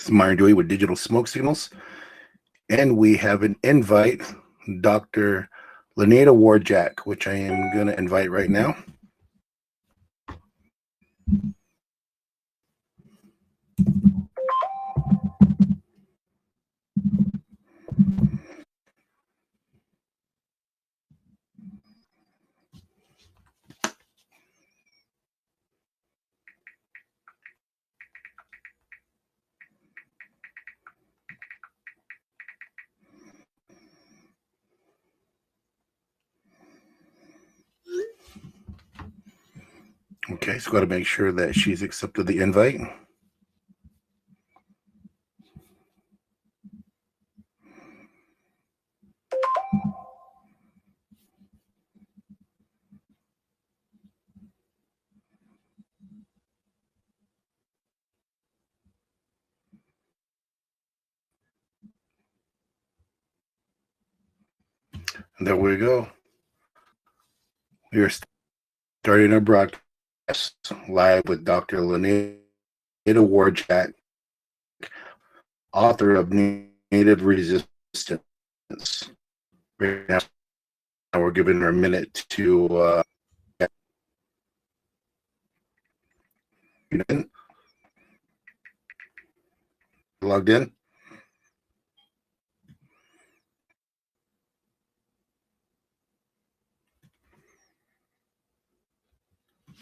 is Myron Dewey with Digital Smoke Signals. And we have an invite, Dr. LaNada Warjack, which I am going to invite right now. Okay, so got to make sure that she's accepted the invite. And there we go. We are starting our broadcast live with Dr. LaNada Warjack, author of Native Resistance. Right now, we're giving her a minute to get in. Logged in.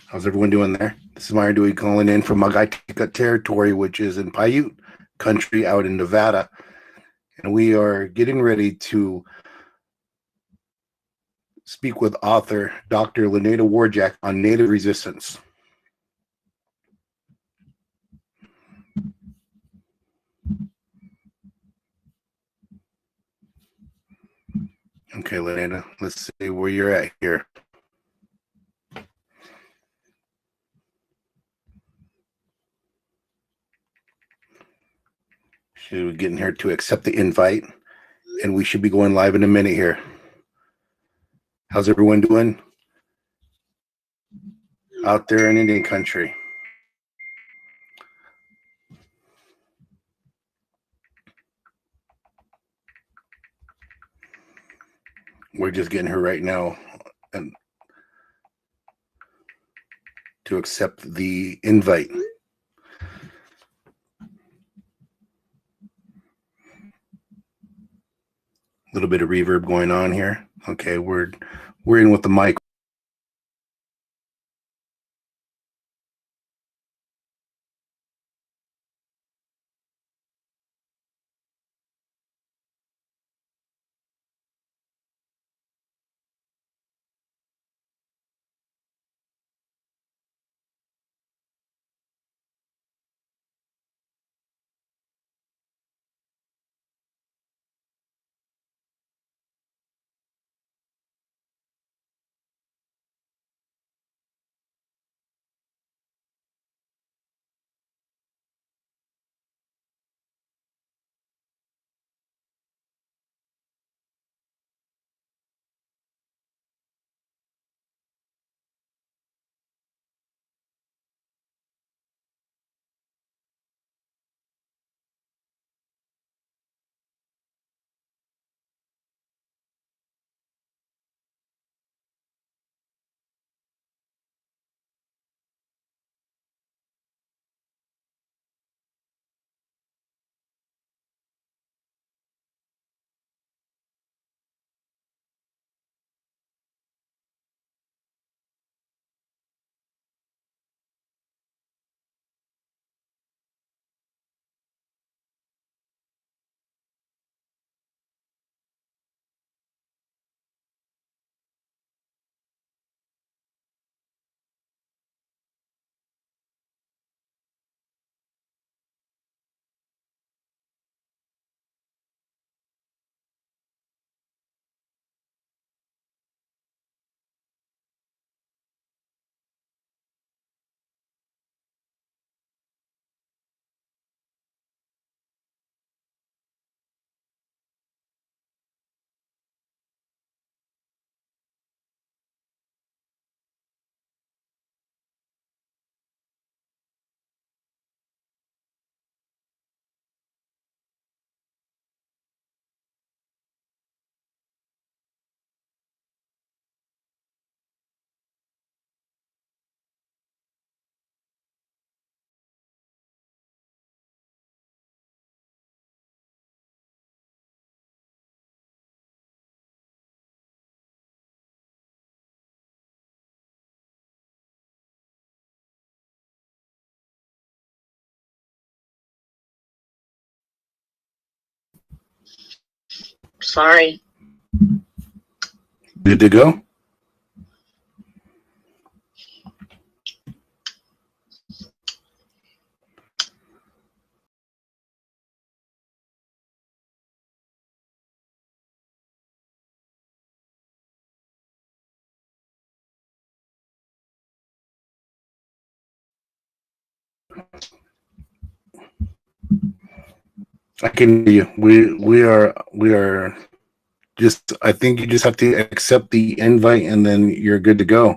How's everyone doing there? This is Myron Dewey calling in from Magaitika territory, which is in Paiute country out in Nevada. And we are getting ready to speak with author Dr. LaNada Warjack on Native resistance. Okay, LaNada, let's see where you're at here. She's getting here to accept the invite, and we should be going live in a minute here. How's everyone doing out there in Indian country? We're just getting her right now and to accept the invite. A little bit of reverb going on here. Okay, we're in with the mic. Sorry. Good to go? I can hear you. We are just, I think you just have to accept the invite and then you're good to go.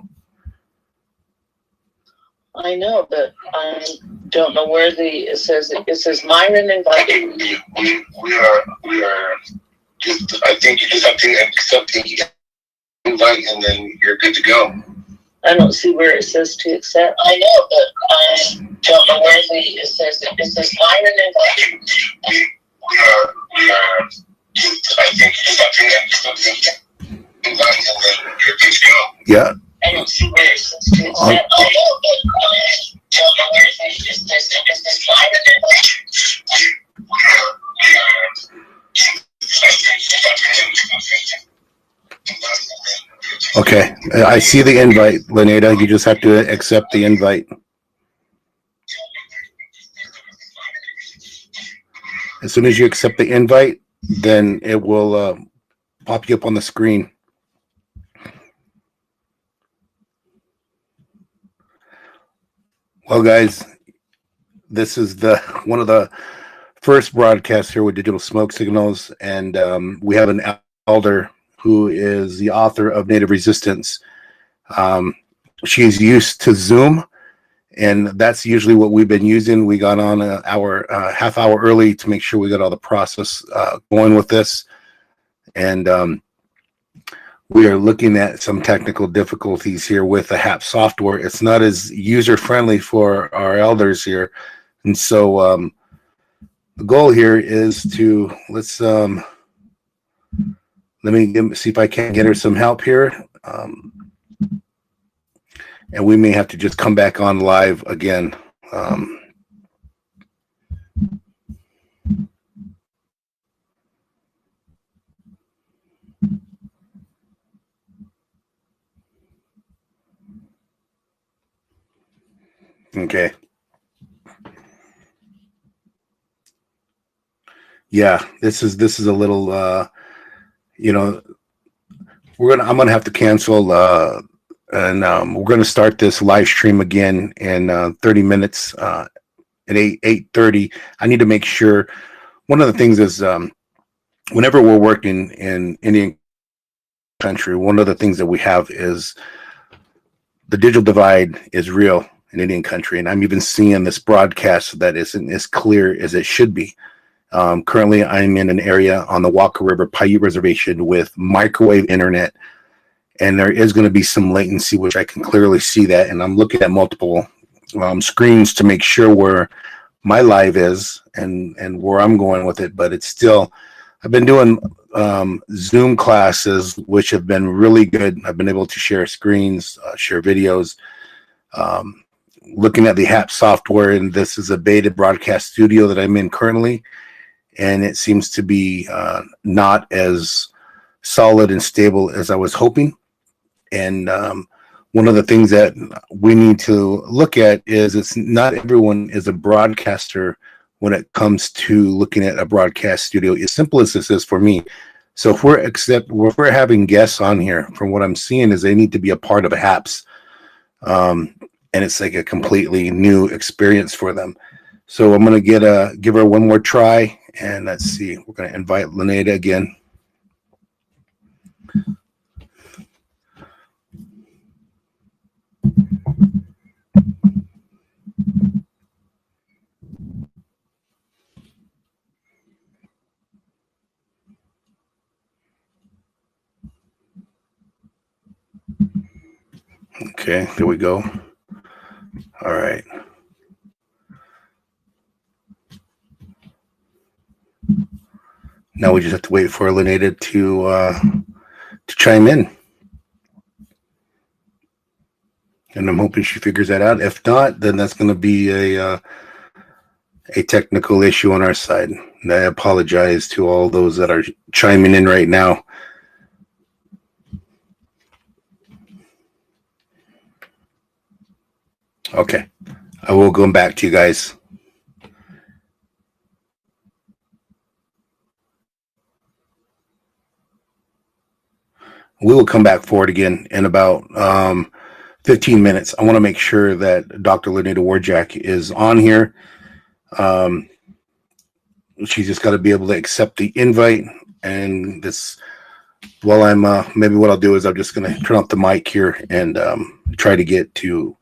I know, but I don't know where it says Myron invited. We are just, I think you just have to accept the invite and then you're good to go. I don't see where it says to accept. I know, but I don't know where it says Myron invited. We are just, I think you just have to accept the invite and then you're good to go. Yeah. I don't see where it says to accept. I know, but I don't know where it says Myron invited. Okay, I see the invite, LaNada. You just have to accept the invite. As soon as you accept the invite, then it will pop you up on the screen. Well, guys, this is one of the first broadcasts here with Digital Smoke Signals, and we have an elder who is the author of Native Resistance. She's used to Zoom, and that's usually what we've been using. We got on an hour, half hour early to make sure we got all the process going with this, and we are looking at some technical difficulties here with the HAP software. It's not as user-friendly for our elders here. And so the goal here is to, let me see if I can get her some help here. And we may have to just come back on live again. Okay. Yeah, this is a little I'm gonna have to cancel and we're gonna start this live stream again in 30 minutes at 8:30. I need to make sure. One of the things is whenever we're working in Indian country, one of the things that we have is the digital divide is real in Indian country, and I'm even seeing this broadcast that isn't as clear as it should be. Currently, I'm in an area on the Walker River Paiute Reservation with microwave internet, and there is going to be some latency, which I can clearly see that, and I'm looking at multiple screens to make sure where my live is and where I'm going with it, but it's still, I've been doing Zoom classes, which have been really good. I've been able to share screens, share videos, looking at the HAP software, and this is a beta broadcast studio that I'm in currently, and it seems to be not as solid and stable as I was hoping. And one of the things that we need to look at is it's not everyone is a broadcaster when it comes to looking at a broadcast studio, as simple as this is for me. So if we're having guests on here, from what I'm seeing is they need to be a part of HAPS. And it's like a completely new experience for them. So I'm going to give her one more try, and let's see. We're going to invite LaNada again. Okay, there we go. All right. Now we just have to wait for LaNada to chime in. And I'm hoping she figures that out. If not, then that's going to be a technical issue on our side. And I apologize to all those that are chiming in right now. Okay, I will go back to you guys. We will come back forward again in about 15 minutes. I want to make sure that Dr. LaNada Warjack is on here. She's just got to be able to accept the invite. And this, while I'm, maybe what I'll do is I'm just going to turn off the mic here and try to get to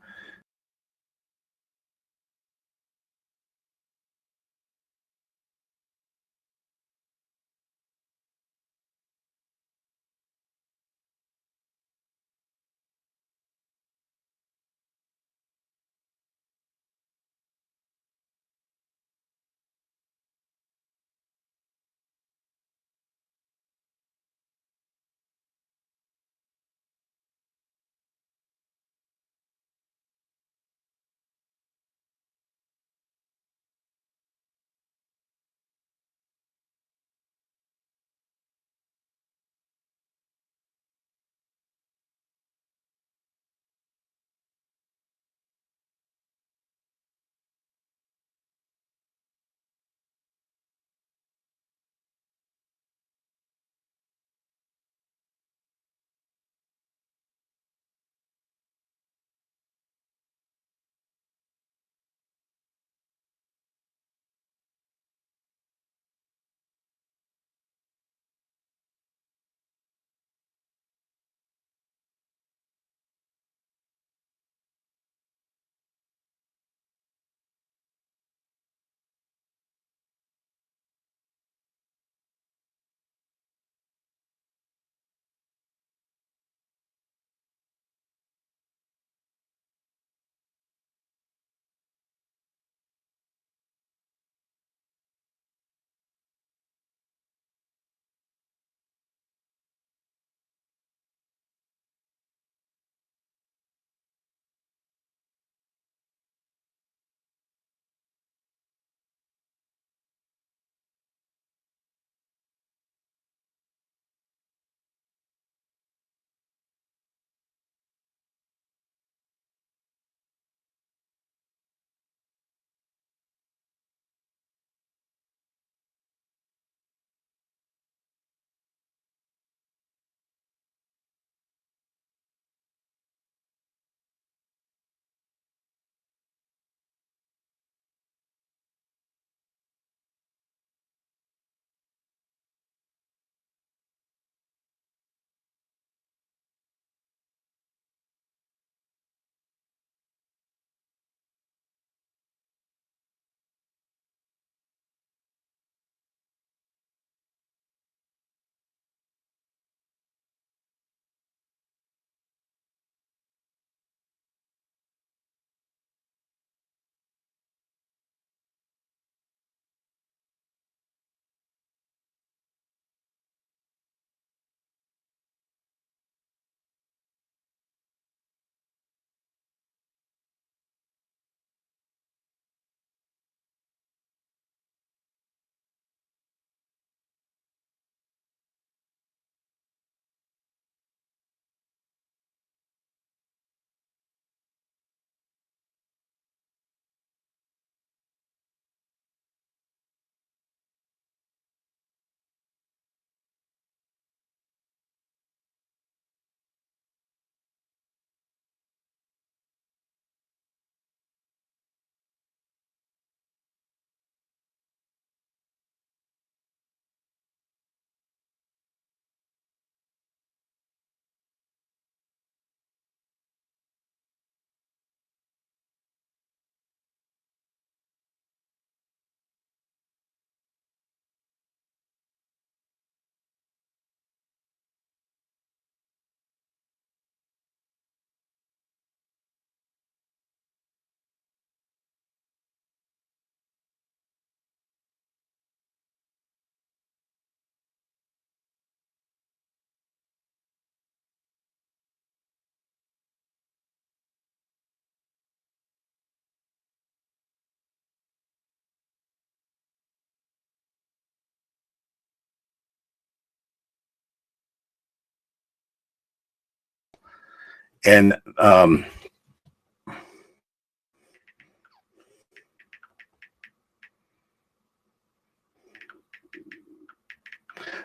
And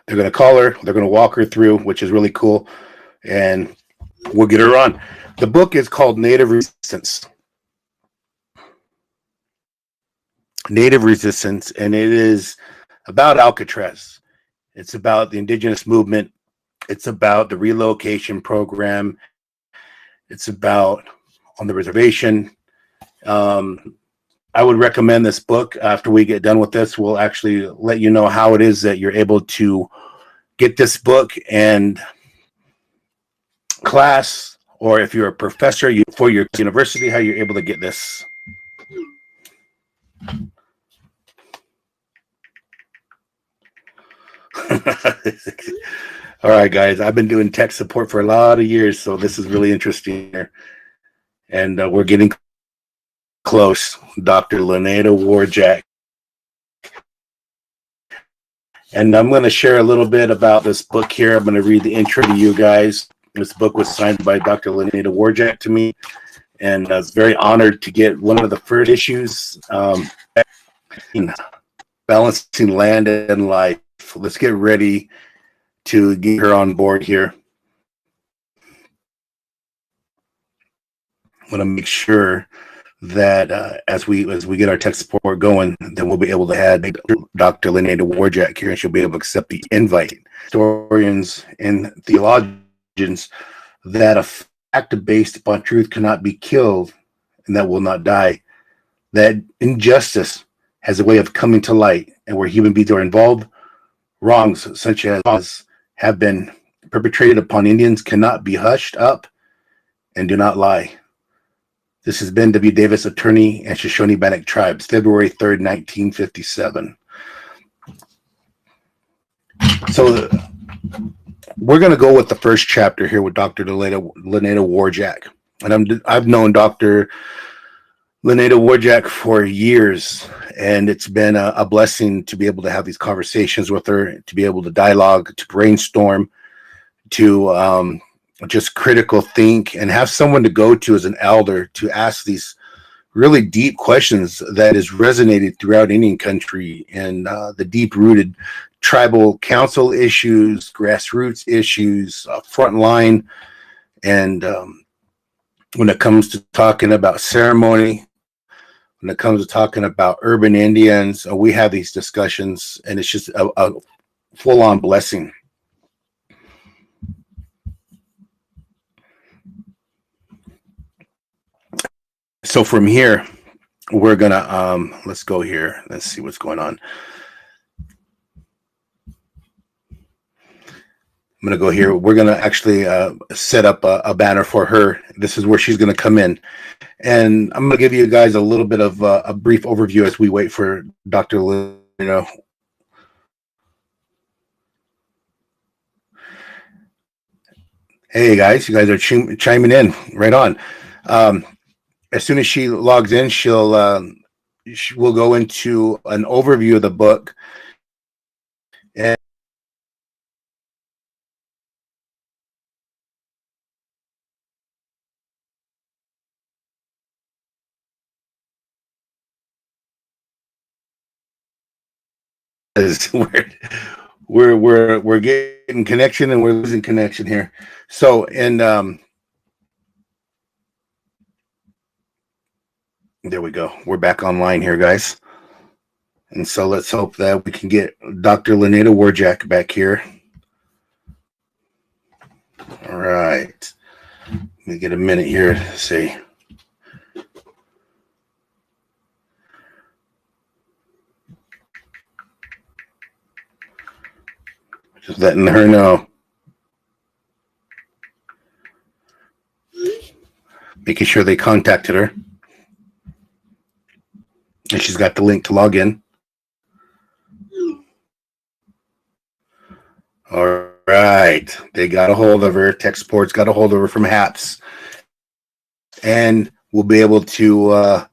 they're going to call her. They're going to walk her through, which is really cool. And we'll get her on. The book is called Native Resistance. Native Resistance, and it is about Alcatraz. It's about the indigenous movement. It's about the relocation program. It's about on the reservation. I would recommend this book. After we get done with this, we'll actually let you know how it is that you're able to get this book and class, or if you're a professor for your university, how you're able to get this. All right, guys, I've been doing tech support for a lot of years, so this is really interesting here. And we're getting close. Dr. LaNada Warjack. And I'm going to share a little bit about this book here. I'm going to read the intro to you guys. This book was signed by Dr. LaNada Warjack to me, and I was very honored to get one of the first issues, Balancing Land and Life. Let's get ready to get her on board here. I want to make sure that as we get our tech support going, then we'll be able to have Dr. LaNada Warjack here, and she'll be able to accept the invite. Historians and theologians that a fact based upon truth cannot be killed and that will not die. That injustice has a way of coming to light, and where human beings are involved, wrongs such as have been perpetrated upon Indians cannot be hushed up and do not lie. This has been W. Davis, attorney and Shoshone-Bannock Tribes, February 3rd, 1957. So we're going to go with the first chapter here with Dr. LaNada Warjack. And I've known Dr. LaNada Warjack for years, and it's been a blessing to be able to have these conversations with her, to be able to dialogue, to brainstorm, to just critical think, and have someone to go to as an elder to ask these really deep questions that has resonated throughout Indian country, and the deep-rooted tribal council issues, grassroots issues, frontline, and when it comes to talking about ceremony, when it comes to talking about urban Indians, we have these discussions, and it's just a full-on blessing. So from here, we're gonna let's go here. Let's see what's going on. I'm gonna go here. We're gonna actually set up a banner for her. This is where she's gonna come in, and I'm gonna give you guys a little bit of a brief overview as we wait for Dr. LaNada. Hey guys, you guys are chiming in right on. As soon as she logs in, we'll go into an overview of the book. And we're getting connection and we're losing connection here. So, and there we go. We're back online here, guys. And so let's hope that we can get Dr. LaNada Warjack back here. All right. Let me get a minute here to see. Just letting her know. Making sure they contacted her. And she's got the link to log in. All right. They got a hold of her. Tech Support's got a hold of her from HAPS. And we'll be able to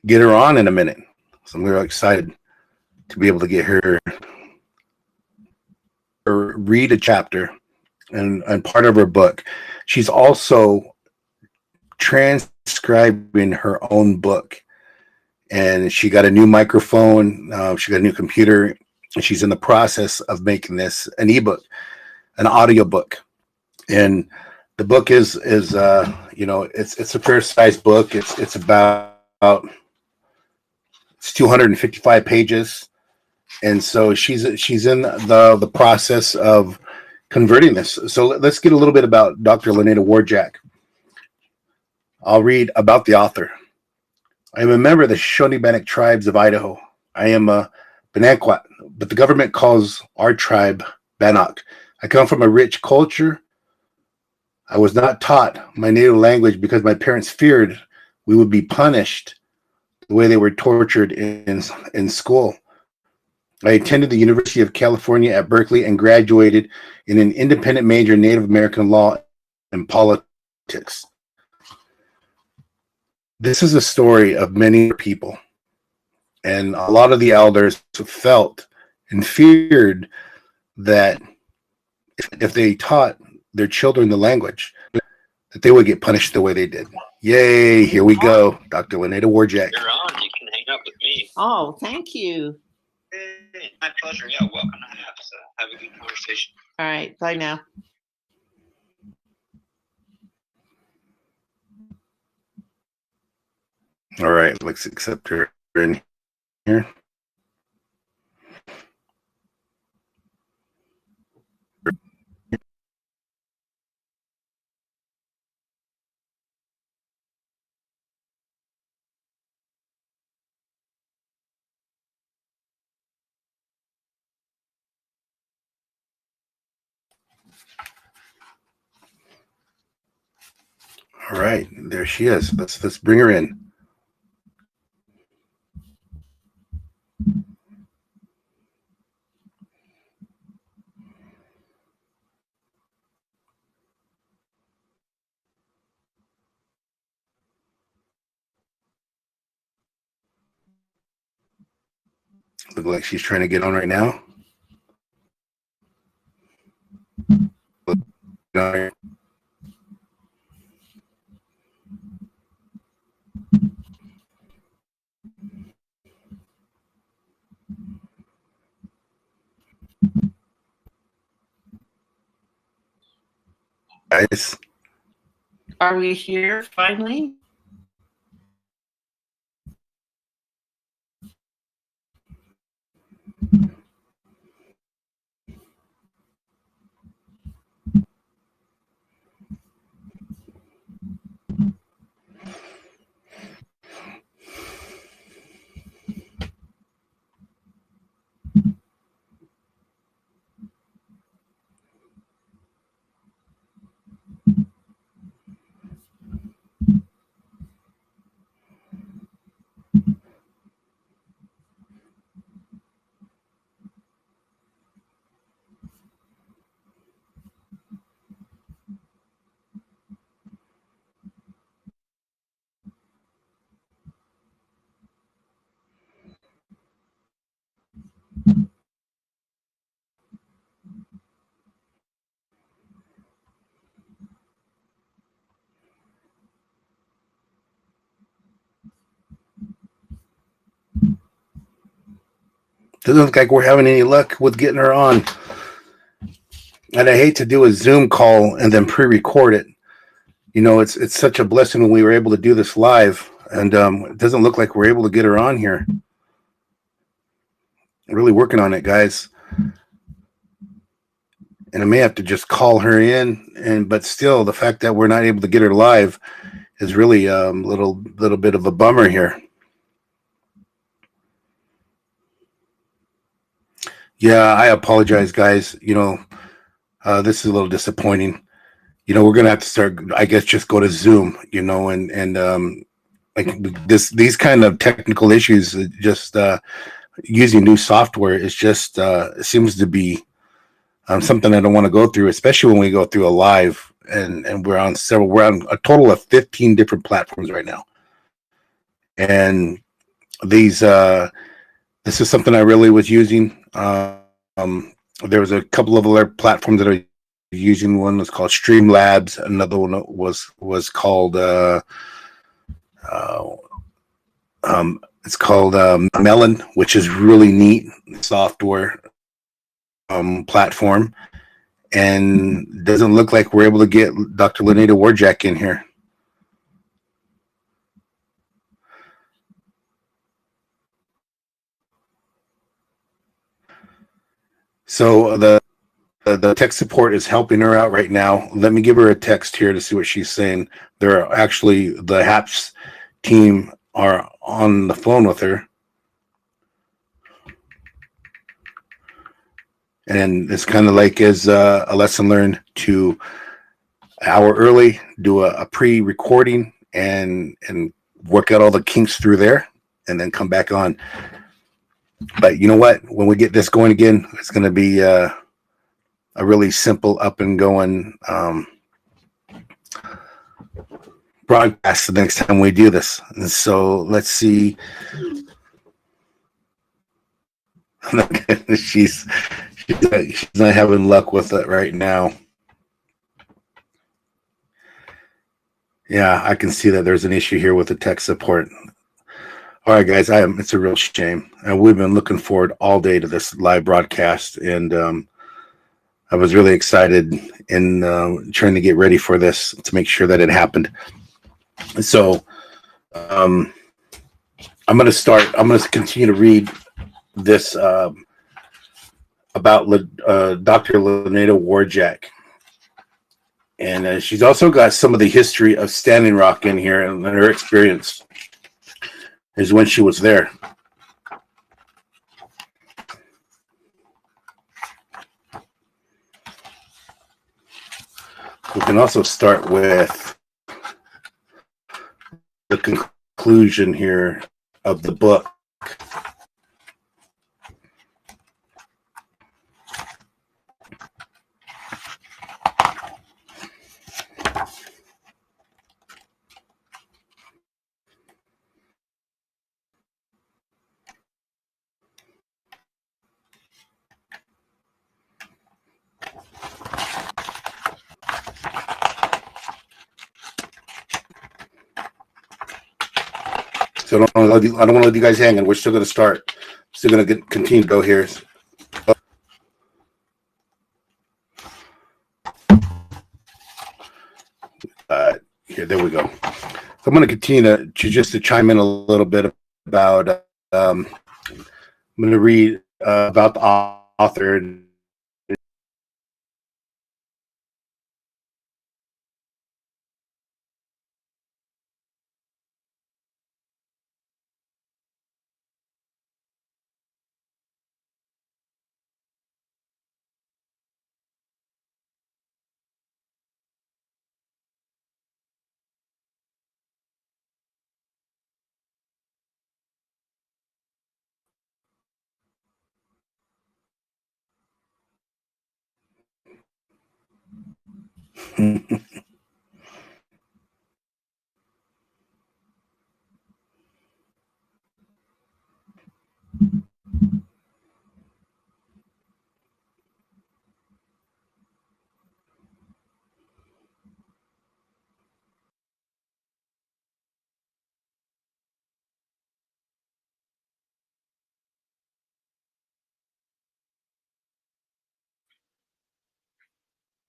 get her on in a minute. So I'm really excited to be able to get her or read a chapter and part of her book. She's also transcribing her own book, and she got a new microphone. She got a new computer, and she's in the process of making this an ebook, an audio book. And the book is it's a fair sized book. It's about it's 255 pages, and so she's in the process of converting this. So let's get a little bit about Dr. LaNada Warjack. I'll read about the author. I am a member of the Shawnee Bannock tribes of Idaho. I am a Bannock, but the government calls our tribe Bannock. I come from a rich culture. I was not taught my native language because my parents feared we would be punished the way they were tortured in school. I attended the University of California at Berkeley and graduated in an independent major in Native American law and politics. This is a story of many people, and a lot of the elders felt and feared that if they taught their children the language, that they would get punished the way they did. Yay, here we go. Dr. LaNada Warjack. You're on. You can hang up with me. Oh, thank you. Hey, my pleasure. Yeah, welcome to have a good conversation. All right, bye now. All right, let's accept her in here. All right, there she is. Let's bring her in. Look like she's trying to get on right now. Guys, Are we here finally? doesn't look like we're having any luck with getting her on. And I hate to do a Zoom call and then pre-record it. You know, it's such a blessing when we were able to do this live, and it doesn't look like we're able to get her on here. Really working on it, guys. And I may have to just call her in, but still, the fact that we're not able to get her live is really a little bit of a bummer here. Yeah, I apologize, guys. You know, this is a little disappointing. You know, we're gonna have to start, I guess, just go to Zoom. You know, and like these kind of technical issues, just using new software is just seems to be something I don't want to go through, especially when we go through a live and we're on a total of 15 different platforms right now. And these this is something I really was using. There was a couple of other platforms that I using one was called Streamlabs. Another one was called uh, it's called Melon, which is really neat software platform. And doesn't look like we're able to get Dr. LaNada Warjack in here. So the tech support is helping her out right now. Let me give her a text here to see what she's saying. They're actually, the HAPS team are on the phone with her. And it's kind of like as a lesson learned to an hour early, do a pre-recording and work out all the kinks through there and then come back on. But you know what? When we get this going again, it's going to be a really simple up and going broadcast the next time we do this. And so let's see. she's not having luck with it right now. Yeah, I can see that there's an issue here with the tech support. All right, guys, it's a real shame. And we've been looking forward all day to this live broadcast, and I was really excited in trying to get ready for this to make sure that it happened. So I'm going to continue to read this about Dr. LaNada Warjack. And she's also got some of the history of Standing Rock in here, and her experience is when she was there. We can also start with the conclusion here of the book. So I don't want to let you guys hanging. We're still going to start. Still going to continue to go here. Here, there we go. So I'm going to continue to chime in a little bit about. I'm going to read about the author.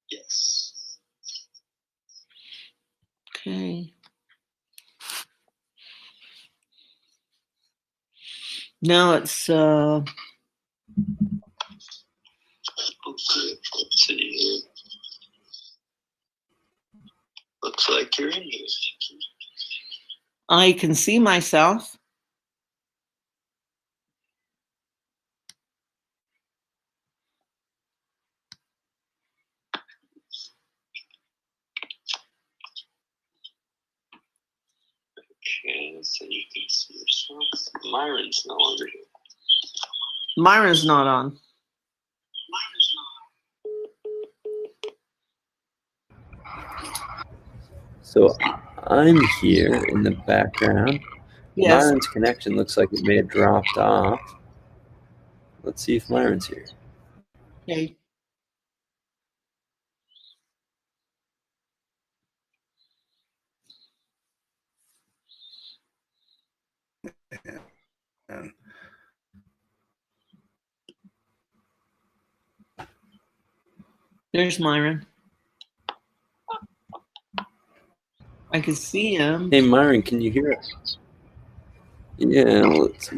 Yes. Okay. Now it's Okay, let's see. Looks like you're in here. I can see myself. Okay, so you can see yourself. Myron's no longer here. Myra's not on. So I'm here in the background. Yes. Myron's connection looks like it may have dropped off. Let's see if Myron's here. Okay. There's Myron. I can see him. Hey, Myron, can you hear us? Yeah, let's see.